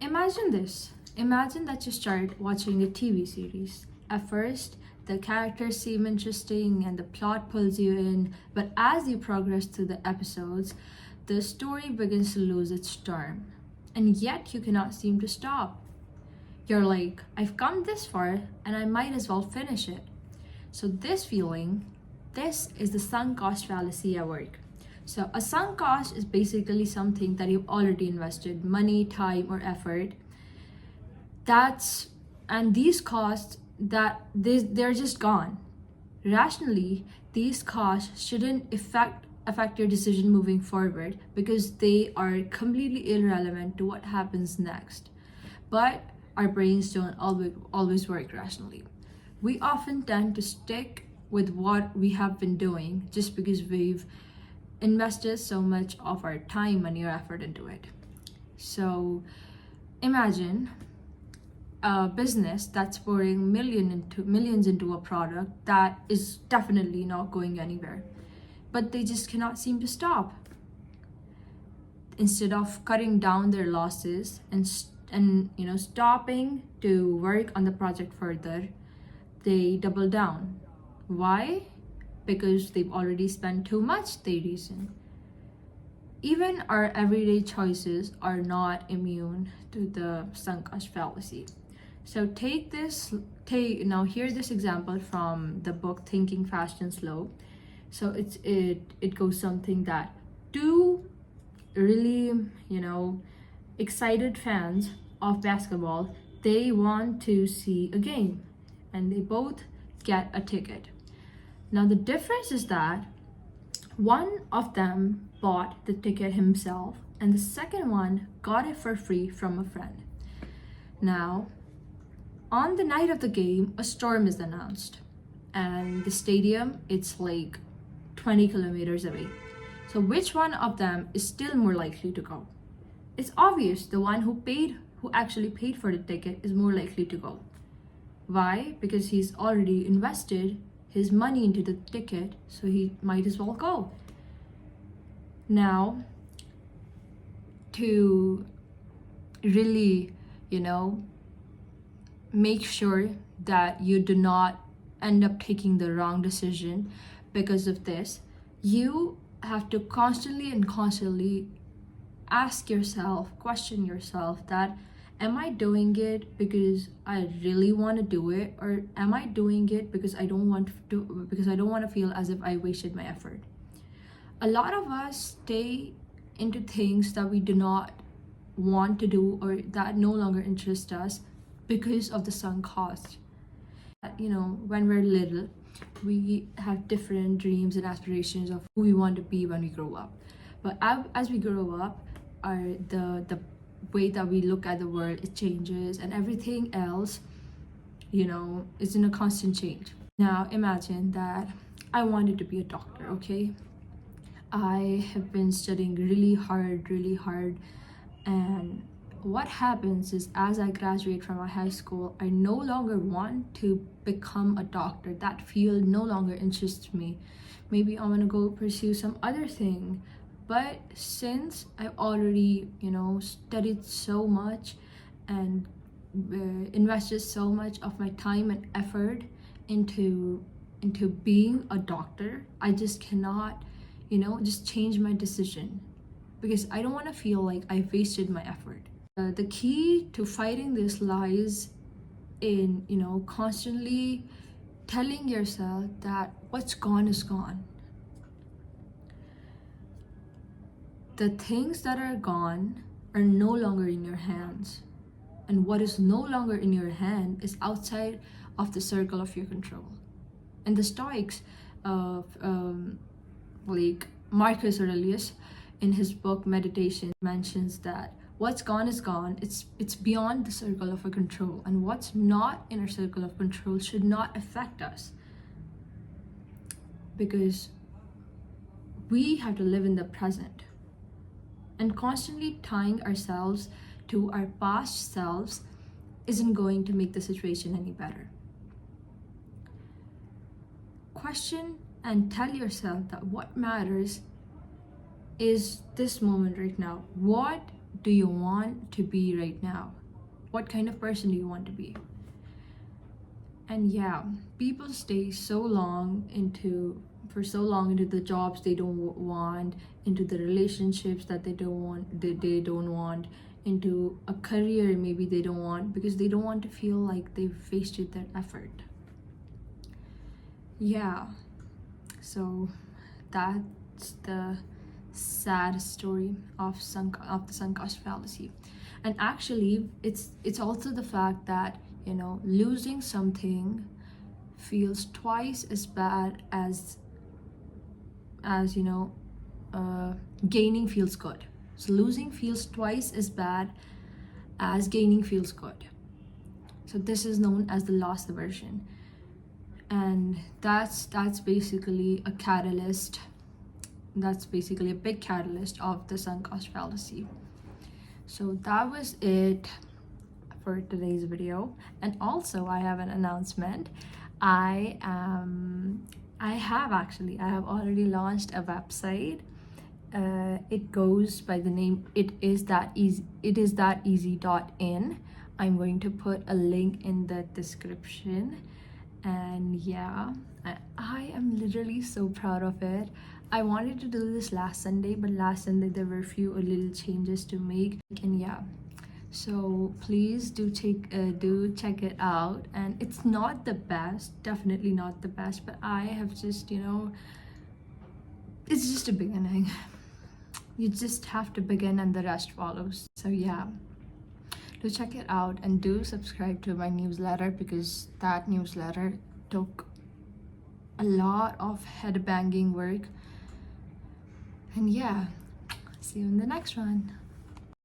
Imagine this. Imagine that you start watching a TV series. At first, the characters seem interesting and the plot pulls you in, but as you progress through the episodes, the story begins to lose its charm. And yet, you cannot seem to stop. You're like, I've come this far and I might as well finish it. So, this is the sunk cost fallacy at work. So, a sunk cost is basically something that you've already invested money, time, or effort. And these costs they're just gone. Rationally, these costs shouldn't affect your decision moving forward because they are completely irrelevant to what happens next. But our brains don't always work rationally. We often tend to stick with what we have been doing just because we've invested so much of our time, money, or effort into it. So imagine a business that's pouring millions into a product that is definitely not going anywhere, but they just cannot seem to stop. Instead of cutting down their losses and stopping to work on the project further, they double down. Why? Because they've already spent too much, they reason. Even our everyday choices are not immune to the sunk cost fallacy. So hear this example from the book Thinking Fast and Slow. So it goes something that two really excited fans of basketball, they want to see a game and they both get a ticket. Now the difference is that one of them bought the ticket himself and the second one got it for free from a friend. Now, on the night of the game, a storm is announced and the stadium, it's like 20 kilometers away. So which one of them is still more likely to go? It's obvious the one who actually paid for the ticket is more likely to go. Why? Because he's already invested his money into the ticket, so he might as well go. Now, to really, make sure that you do not end up taking the wrong decision because of this, you have to constantly question yourself that, am I doing it because I really want to do it, or am I doing it because I don't want to feel as if I wasted my effort? A lot of us stay into things that we do not want to do or that no longer interest us because of the sunk cost. When we're little, we have different dreams and aspirations of who we want to be when we grow up. But as we grow up, the way that we look at the world, it changes, and everything else is in a constant change. Now imagine that I wanted to be a doctor. Okay, I have been studying really hard, and what happens is, as I graduate from my high school, I no longer want to become a doctor. That field no longer interests me. Maybe I'm gonna go pursue some other thing. But since I've already, studied so much and invested so much of my time and effort into being a doctor, I just cannot, just change my decision because I don't want to feel like I wasted my effort. The key to fighting this lies in, constantly telling yourself that what's gone is gone. The things that are gone are no longer in your hands. And what is no longer in your hand is outside of the circle of your control. And the Stoics, like Marcus Aurelius, in his book Meditation, mentions that what's gone is gone. It's beyond the circle of our control. And what's not in our circle of control should not affect us. Because we have to live in the present. And constantly tying ourselves to our past selves isn't going to make the situation any better. Question and tell yourself that what matters is this moment right now. What do you want to be right now? What kind of person do you want to be? And yeah, people stay for so long into the jobs they don't want, into the relationships that they don't want, into a career maybe they don't want, because they don't want to feel like they've wasted their effort. Yeah, so that's the sad story of the sunk cost fallacy. And actually, it's also the fact that, you know, losing something feels twice as bad as you know, gaining feels good. So losing feels twice as bad as gaining feels good. So this is known as the loss aversion, and that's basically a catalyst. That's basically a big catalyst of the sunk cost fallacy. So that was it for today's video. And also, I have an announcement. I have already launched a website. It goes by the name it is that easy.in. I'm going to put a link in the description. And yeah, I am literally so proud of it. I wanted to do this last Sunday, but last Sunday there were a few little changes to make. And yeah, so please do check it out. And it's not the best, definitely not the best, but I have just, you know, it's just a beginning. You just have to begin and the rest follows. So yeah, do check it out and do subscribe to my newsletter, because that newsletter took a lot of head banging work. And yeah, see you in the next one.